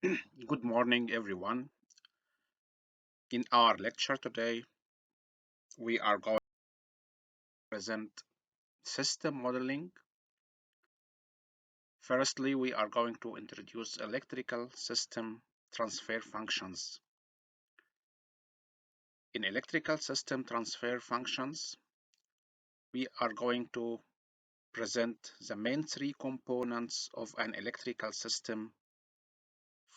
Good morning, everyone. In our lecture today, we are going to present system modeling. Firstly, we are going to introduce electrical system transfer functions. In electrical system transfer functions, we are going to present the main three components of an electrical system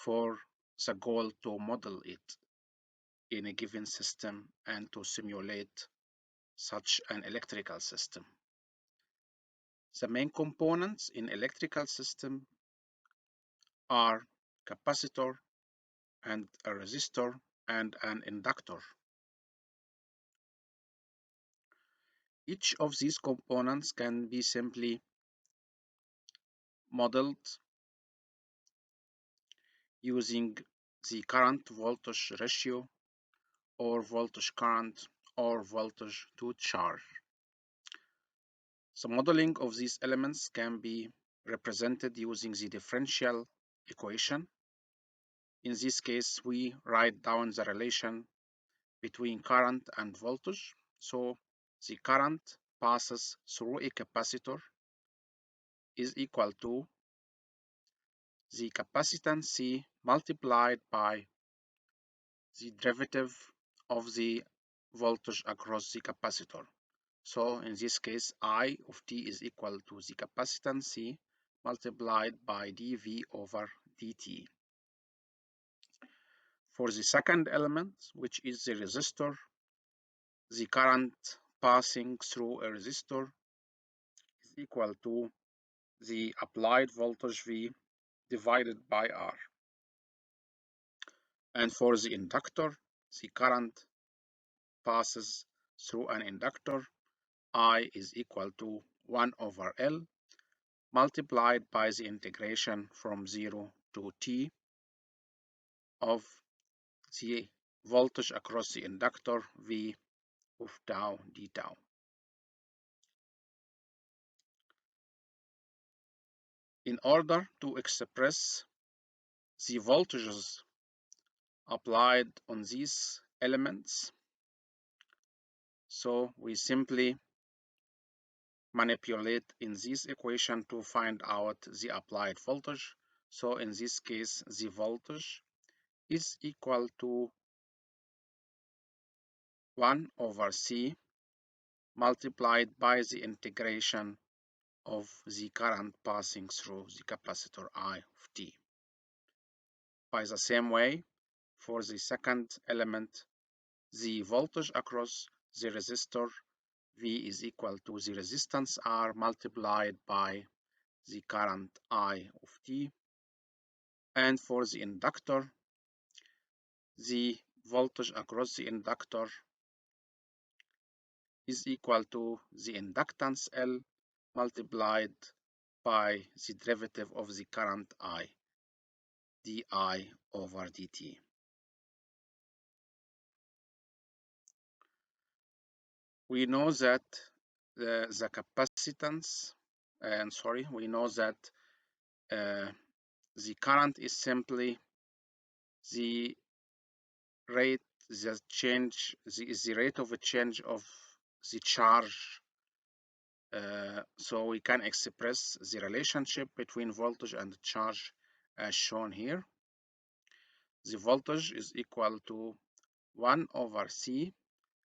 for the goal to model it in a given system and to simulate such an electrical system. The main components in electrical system are capacitor and a resistor and an inductor. Each of these components can be simply modeled using the current voltage ratio or voltage current or voltage to charge. The modeling of these elements can be represented using the differential equation. In this case, we write down the relation between current and voltage. So the current passes through a capacitor is equal to the capacitance C multiplied by the derivative of the voltage across the capacitor. So in this case, I of t is equal to the capacitance C multiplied by dV over dt. For the second element, which is the resistor, the current passing through a resistor is equal to the applied voltage V divided by R. And for the inductor, the current passes through an inductor. I is equal to 1 over L multiplied by the integration from 0 to T of the voltage across the inductor V of tau d tau. In order to express the voltages applied on these elements, so we simply manipulate in this equation to find out the applied voltage. So in this case, the voltage is equal to 1 over C multiplied by the integration of the current passing through the capacitor I of t. By the same way, for the second element, the voltage across the resistor V is equal to the resistance R multiplied by the current I of t. And for the inductor, the voltage across the inductor is equal to the inductance L multiplied by the derivative of the current I, di over dt. We know that the capacitance, we know that the current is simply the rate, the change, the rate of a change of the charge. So we can express the relationship between voltage and charge as shown here. The voltage is equal to 1 over C,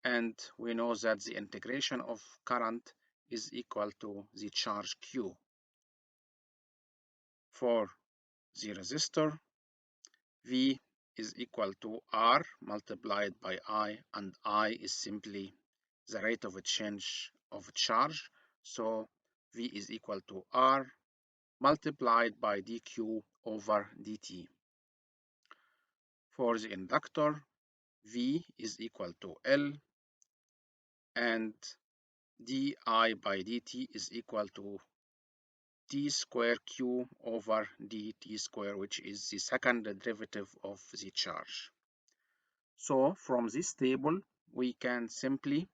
and we know that the integration of current is equal to the charge Q. For the resistor, V is equal to R multiplied by I, and I is simply the rate of a change of charge. So V is equal to R multiplied by dQ over dt. For the inductor, V is equal to L, and di by dt is equal to t square q over dt square, which is the second derivative of the charge. So from this table, we can simply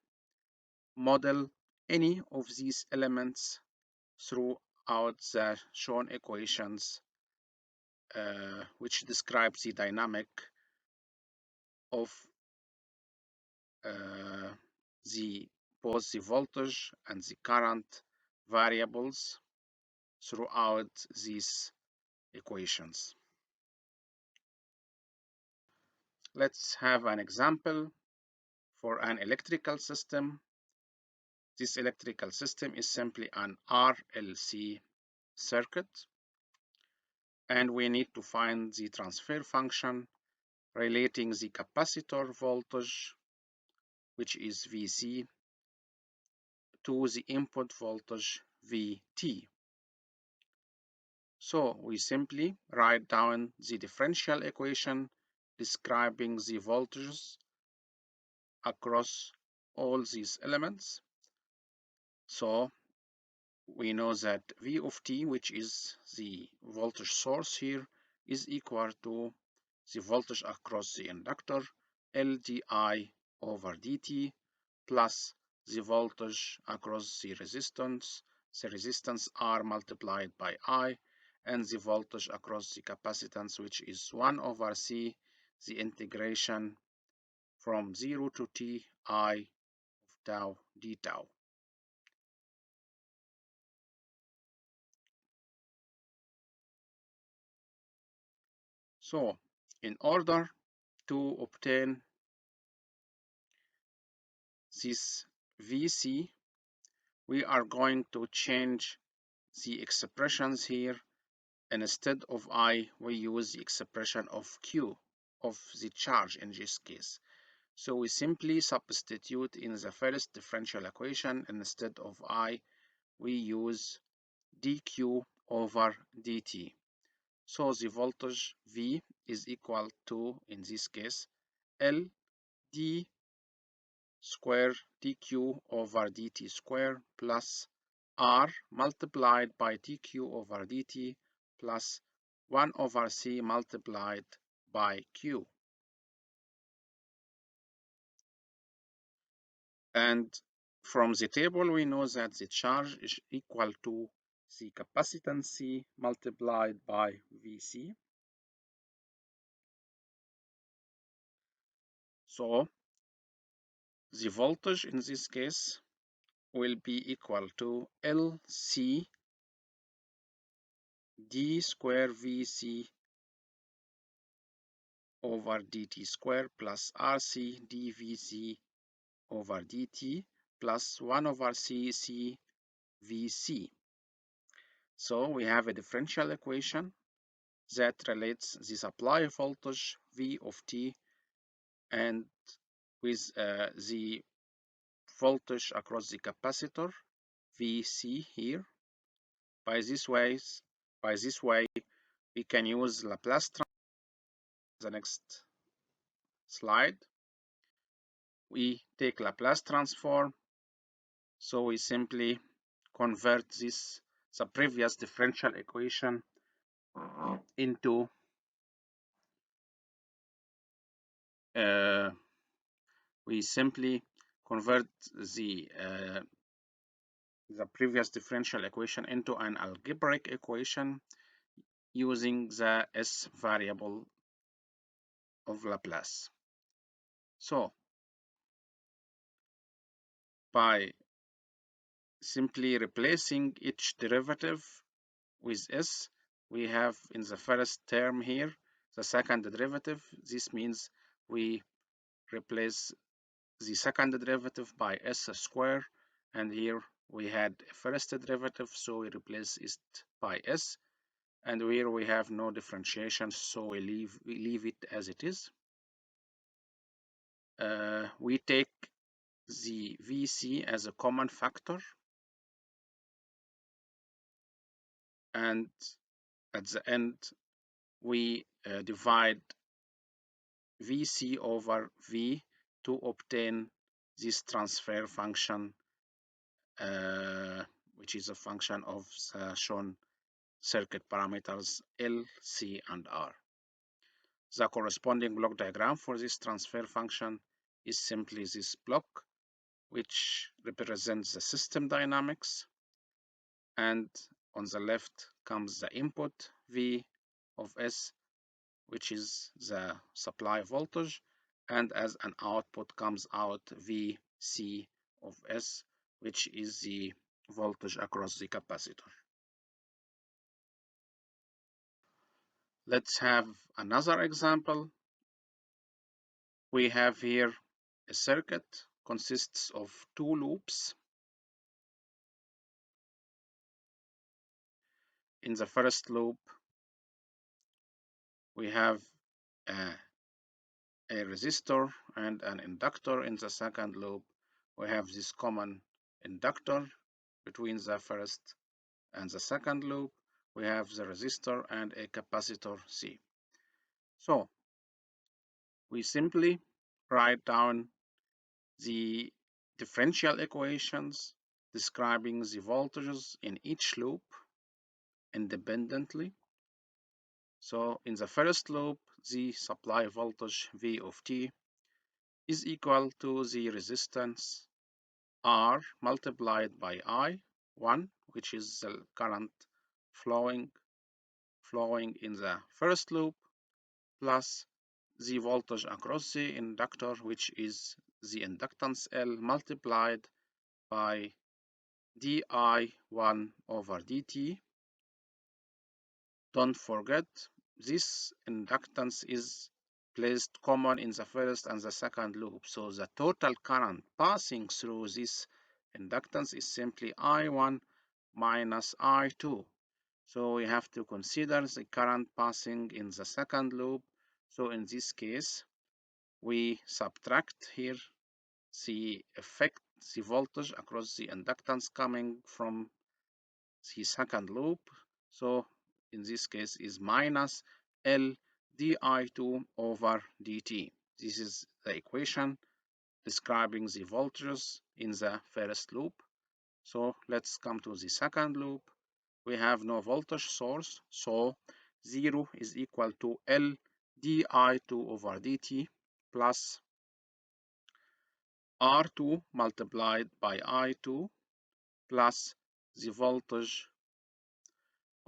model any of these elements throughout the shown equations which describes the dynamic of uh, the both the voltage and the current variables throughout these equations. Let's have an example for an electrical system. This electrical system is simply an RLC circuit, and we need to find the transfer function relating the capacitor voltage, which is Vc, to the input voltage Vt. So we simply write down the differential equation describing the voltages across all these elements. So we know that V of t, which is the voltage source here, is equal to the voltage across the inductor, L di over dt, plus the voltage across the resistance R multiplied by I, and the voltage across the capacitance, which is 1 over C, the integration from 0 to t I of tau d tau. So in order to obtain this Vc, we are going to change the expressions here. Instead of I, we use the expression of Q, of the charge in this case. So we simply substitute in the first differential equation. Instead of I, we use dq over dt. So the voltage V is equal to, in this case, L d square dq over dt square plus R multiplied by dq over dt plus 1 over C multiplied by Q. And from the table, we know that the charge is equal to the capacitance C multiplied by Vc. So the voltage in this case will be equal to LC d square Vc over dt square plus RC dVc over dt plus 1 over CC Vc. So we have a differential equation that relates the supply voltage V of t and with the voltage across the capacitor Vc here. By this way, we can use Laplace transform. The next slide, we take Laplace transform. So we simply convert the previous differential equation into we simply convert the previous differential equation into an algebraic equation using the S variable of Laplace. So by simply replacing each derivative with S, we have in the first term here the second derivative. This means we replace the second derivative by S squared, and here we had a first derivative, so we replace it by S, and here we have no differentiation, so we leave it as it is. We take the Vc as a common factor, and at the end we divide Vc over V to obtain this transfer function, which is a function of the shown circuit parameters L, C, and R. The corresponding block diagram for this transfer function is simply this block, which represents the system dynamics, and on the left comes the input V, of S, which is the supply voltage, and as an output comes out VC of S, which is the voltage across the capacitor. Let's have another example. We have here a circuit consists of two loops. In the first loop, we have a resistor and an inductor. In the second loop, we have this common inductor. Between the first and the second loop, we have the resistor and a capacitor C. So we simply write down the differential equations describing the voltages in each loop independently. So in the first loop, the supply voltage V of t is equal to the resistance R multiplied by I1, which is the current flowing in the first loop, plus the voltage across the inductor, which is the inductance L multiplied by di1 over dt. Don't forget, this inductance is placed common in the first and the second loop. So the total current passing through this inductance is simply I1 minus I2. So we have to consider the current passing in the second loop. So in this case, we subtract here the effect, the voltage across the inductance coming from the second loop. So in this case is minus L di2 over dt. This is the equation describing the voltages in the first loop. So let's come to the second loop. We have no voltage source, so 0 is equal to L di2 over dt plus R2 multiplied by I2 plus the voltage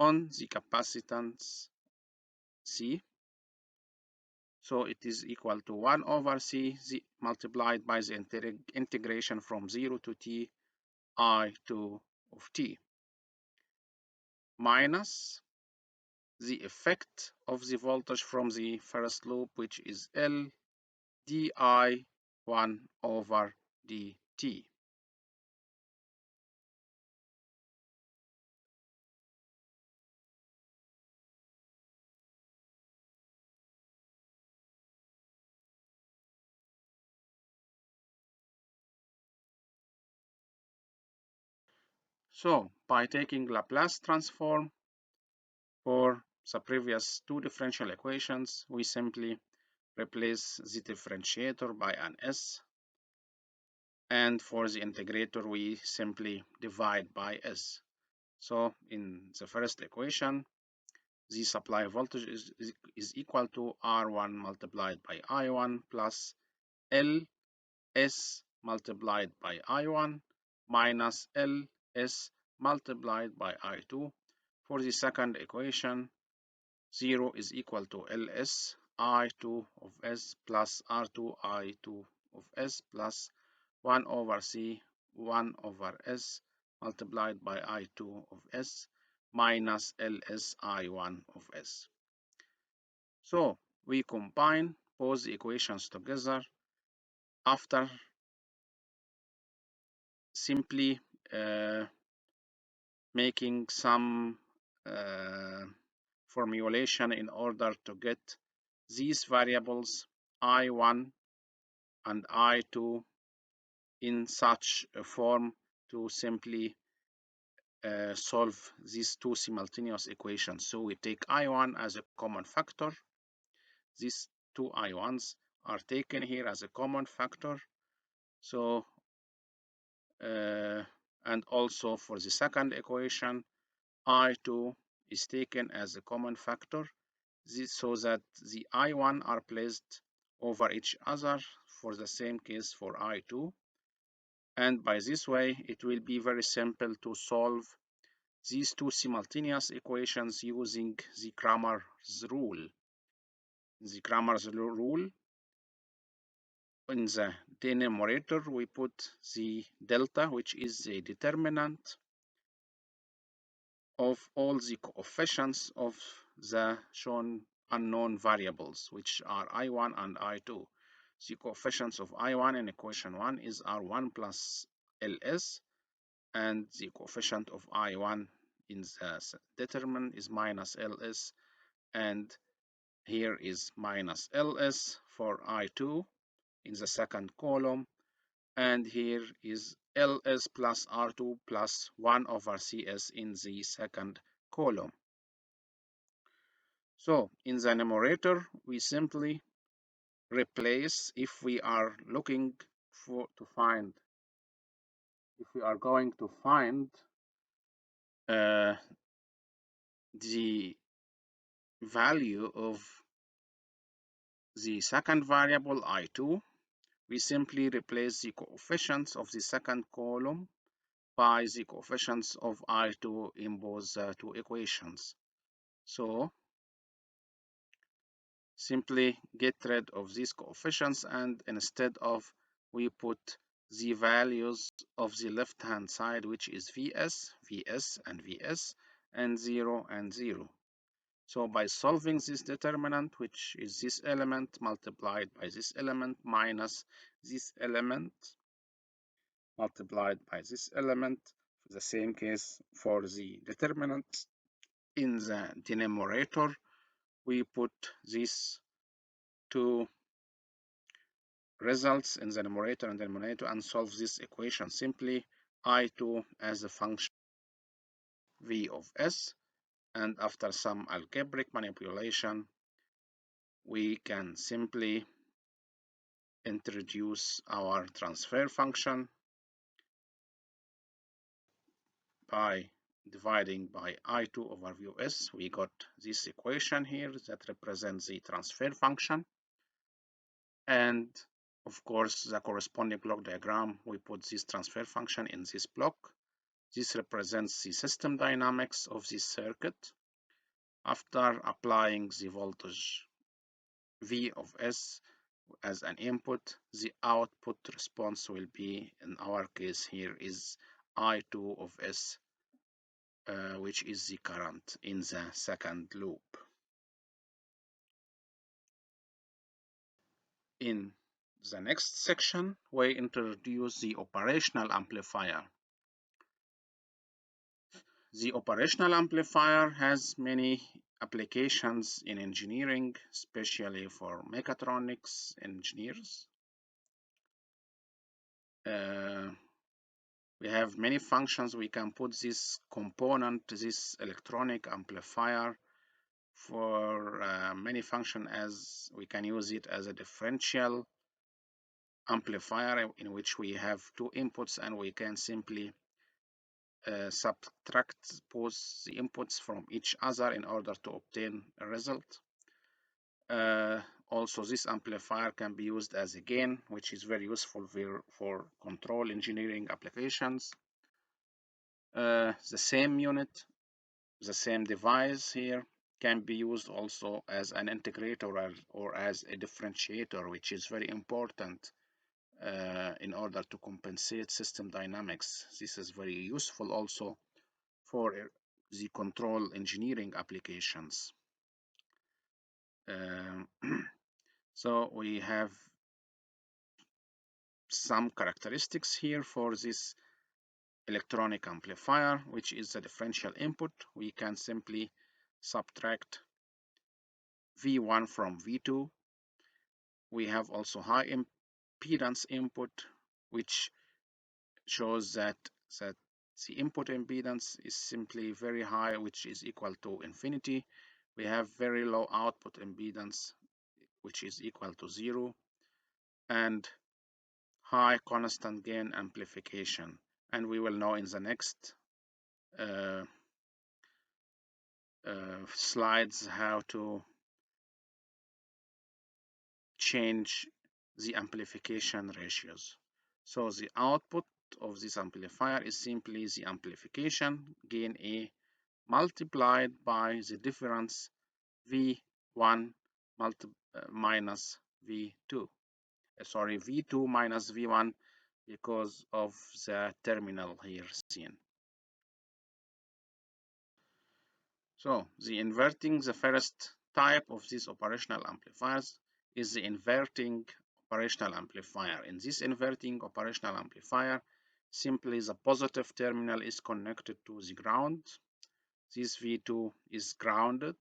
on the capacitance C. So it is equal to 1 over C multiplied by the integration from 0 to t I2 of t minus the effect of the voltage from the first loop, which is L di1 over dt. So by taking Laplace transform for the previous two differential equations, we simply replace the differentiator by an S, and for the integrator we simply divide by S. So in the first equation, the supply voltage is equal to R1 multiplied by I1 plus LS multiplied by I1 minus LS multiplied by I2. For the second equation, 0 is equal to LS I2 of S plus R2 I2 of S plus 1 over C 1 over S multiplied by I2 of S minus LS I1 of S. So we combine both the equations together after simply making some formulation in order to get these variables I1 and I2 in such a form to simply solve these two simultaneous equations. So we take I1 as a common factor. These two I1s are taken here as a common factor. So and also for the second equation, I2 is taken as a common factor, so that the I1 are placed over each other for the same case for I2. And by this way, it will be very simple to solve these two simultaneous equations using the Cramer's rule. The Cramer's rule, in the denominator, we put the delta, which is the determinant of all the coefficients of the shown unknown variables, which are I1 and I2. The coefficients of I1 in equation 1 is R1 plus LS, and the coefficient of I1 in the determinant is minus LS, and here is minus LS for I2 in the second column, and here is LS plus R2 plus 1 over CS in the second column. So in the numerator, we simply replace, if we are looking if we are going to find the value of the second variable I2, we simply replace the coefficients of the second column by the coefficients of I2 in both two equations. So simply get rid of these coefficients, and instead of, we put the values of the left hand side, which is Vs, Vs, and Vs, and 0 and 0. So by solving this determinant, which is this element multiplied by this element minus this element multiplied by this element, the same case for the determinant in the denominator, we put these two results in the numerator and denominator and solve this equation simply. I2 as a function V of S, and after some algebraic manipulation, we can simply introduce our transfer function by dividing by I2 over V of S. We got this equation here that represents the transfer function, and of course the corresponding block diagram, we put this transfer function in this block. This represents the system dynamics of this circuit. After applying the voltage V of S as an input, the output response will be, in our case here, is I2 of S, which is the current in the second loop. In the next section, we introduce the operational amplifier. The operational amplifier has many applications in engineering, especially for mechatronics engineers. We have many functions. We can put this component, this electronic amplifier, for many functions, as we can use it as a differential amplifier in which we have two inputs and we can simply subtract both the inputs from each other in order to obtain a result. Also, this amplifier can be used as a gain, which is very useful for control engineering applications. The same unit, the same device here, can be used also as an integrator or as a differentiator, which is very important in order to compensate system dynamics. This is very useful also for the control engineering applications. So we have some characteristics here for this electronic amplifier, which is the differential input. We can simply subtract V1 from V2. We have also high impedance input, which shows that the input impedance is simply very high, which is equal to infinity. We have very low output impedance, which is equal to 0, and high constant gain amplification. And we will know in the next slides how to change the amplification ratios. So the output of this amplifier is simply the amplification gain A multiplied by the difference V1 minus V2. Sorry, V2 minus V1 because of the terminal here seen. So the first type of these operational amplifiers is the inverting operational amplifier. In this inverting operational amplifier, simply the positive terminal is connected to the ground. This V2 is grounded.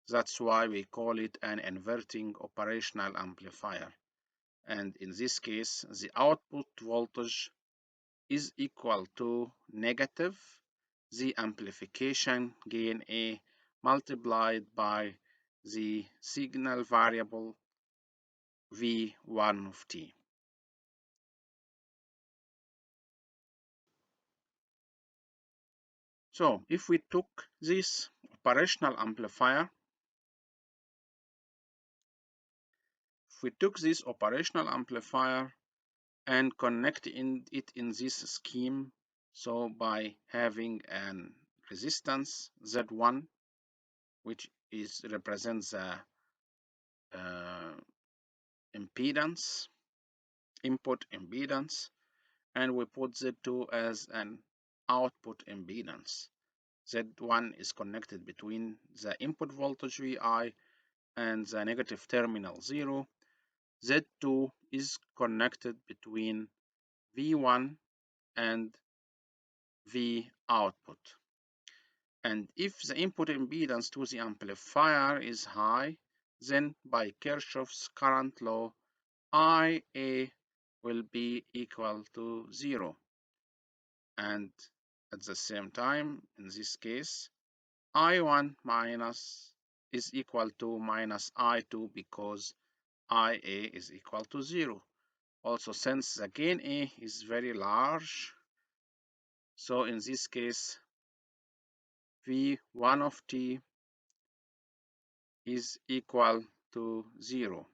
That's why we call it an inverting operational amplifier. And in this case, the output voltage is equal to negative the amplification gain A multiplied by the signal variable V1 of t. So if we took this operational amplifier, and connect it in this scheme, so by having an resistance Z1, which represents the impedance, input impedance, and we put Z2 as an output impedance. Z1 is connected between the input voltage Vi and the negative terminal 0. Z2 is connected between V1 and V output. And if the input impedance to the amplifier is high, then by Kirchhoff's current law, IA will be equal to 0. And at the same time, in this case, I1 minus is equal to minus I2 because IA is equal to 0. Also, since the gain A is very large, so in this case, V1 of t is equal to 0.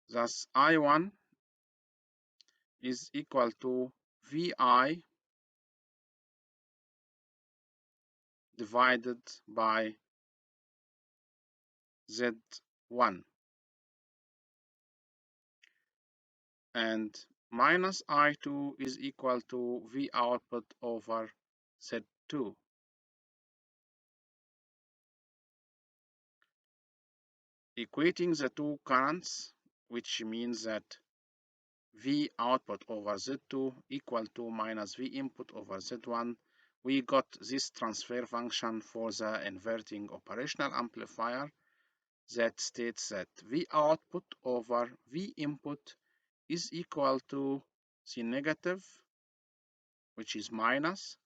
Thus, I1 is equal to Vi divided by Z1, and minus I2 is equal to V output over Z2. Equating the two currents, which means that V output over Z2 equal to minus V input over Z1, we got this transfer function for the inverting operational amplifier that states that V output over V input is equal to the negative, which is minus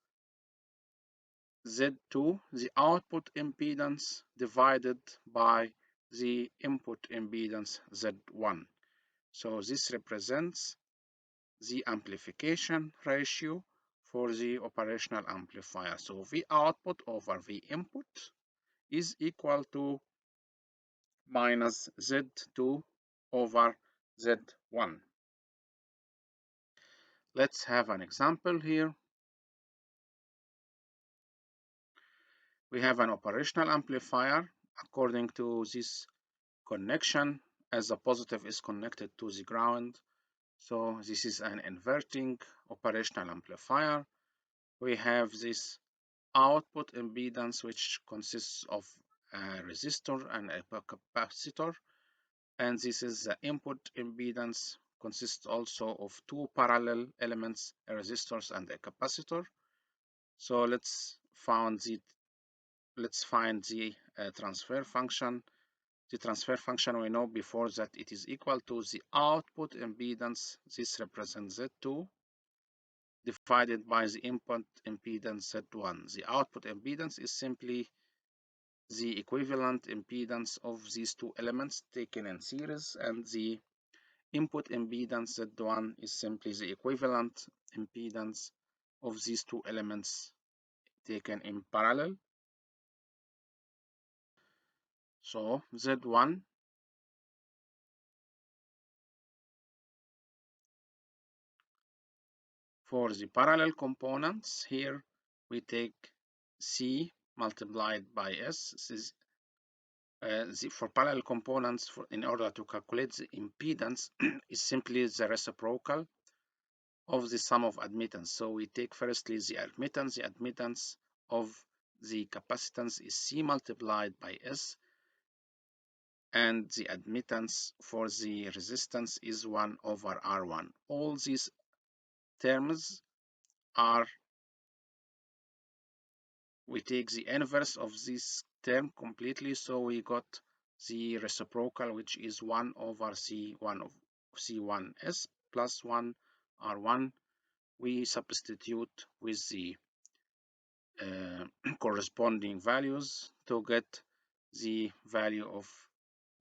Z2, the output impedance, divided by the input impedance Z1. So this represents the amplification ratio for the operational amplifier. So V output over V input is equal to minus Z2 over Z1. Let's have an example here. We have an operational amplifier according to this connection, as the positive is connected to the ground. So this is an inverting operational amplifier. We have this output impedance, which consists of a resistor and a capacitor, and this is the input impedance, consists also of two parallel elements, a resistor and a capacitor. So let's find the transfer function. The transfer function, we know before that it is equal to the output impedance, this represents Z2, divided by the input impedance Z1. The output impedance is simply the equivalent impedance of these two elements taken in series, and the input impedance Z1 is simply the equivalent impedance of these two elements taken in parallel. So Z1 for the parallel components, here we take C multiplied by S. This is for parallel components, in order to calculate the impedance is simply the reciprocal of the sum of admittance. So we take firstly the admittance. The admittance of the capacitance is C multiplied by S, and the admittance for the resistance is 1 over R1. All these terms are, we take the inverse of this term completely, so we got the reciprocal, which is 1 over C1 of C1S plus 1 R1. We substitute with the corresponding values to get the value of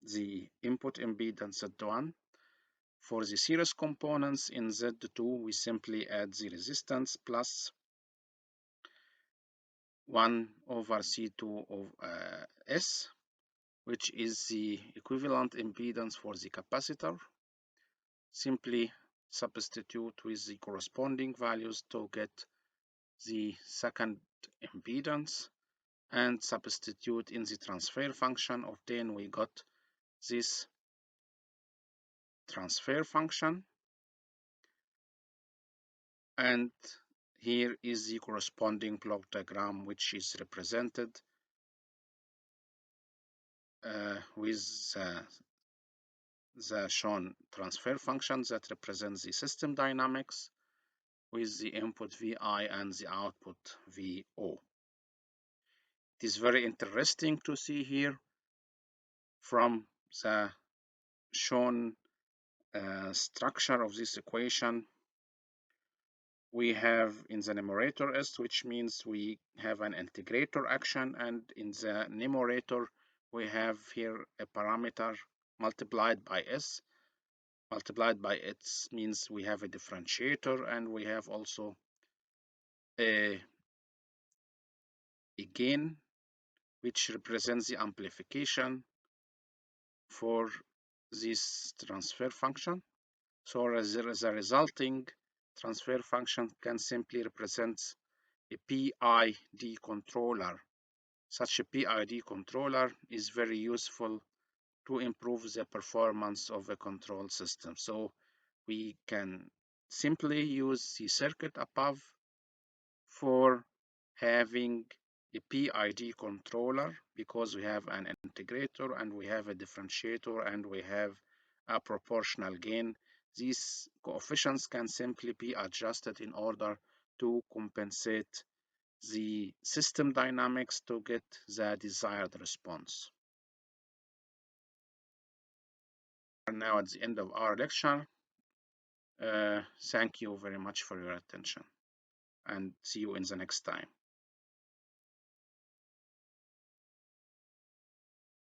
the input impedance Z1. For the series components in Z2, we simply add the resistance plus 1 over C2 of S, which is the equivalent impedance for the capacitor. Simply substitute with the corresponding values to get the second impedance, and substitute in the transfer function. Obtain, we got this transfer function, and here is the corresponding block diagram, which is represented with the shown transfer functions that represents the system dynamics with the input VI and the output VO. It is very interesting to see here from the shown structure of this equation. We have in the numerator S, which means we have an integrator action, and in the numerator we have here a parameter multiplied by S. Multiplied by X means we have a differentiator, and we have also a gain, which represents the amplification for this transfer function. So as a resulting transfer function can simply represent a PID controller. Such a PID controller is very useful to improve the performance of a control system. So we can simply use the circuit above for having a PID controller, because we have an integrator and we have a differentiator and we have a proportional gain. These coefficients can simply be adjusted in order to compensate the system dynamics to get the desired response. We are now at the end of our lecture. Thank you very much for your attention, and see you in the next time.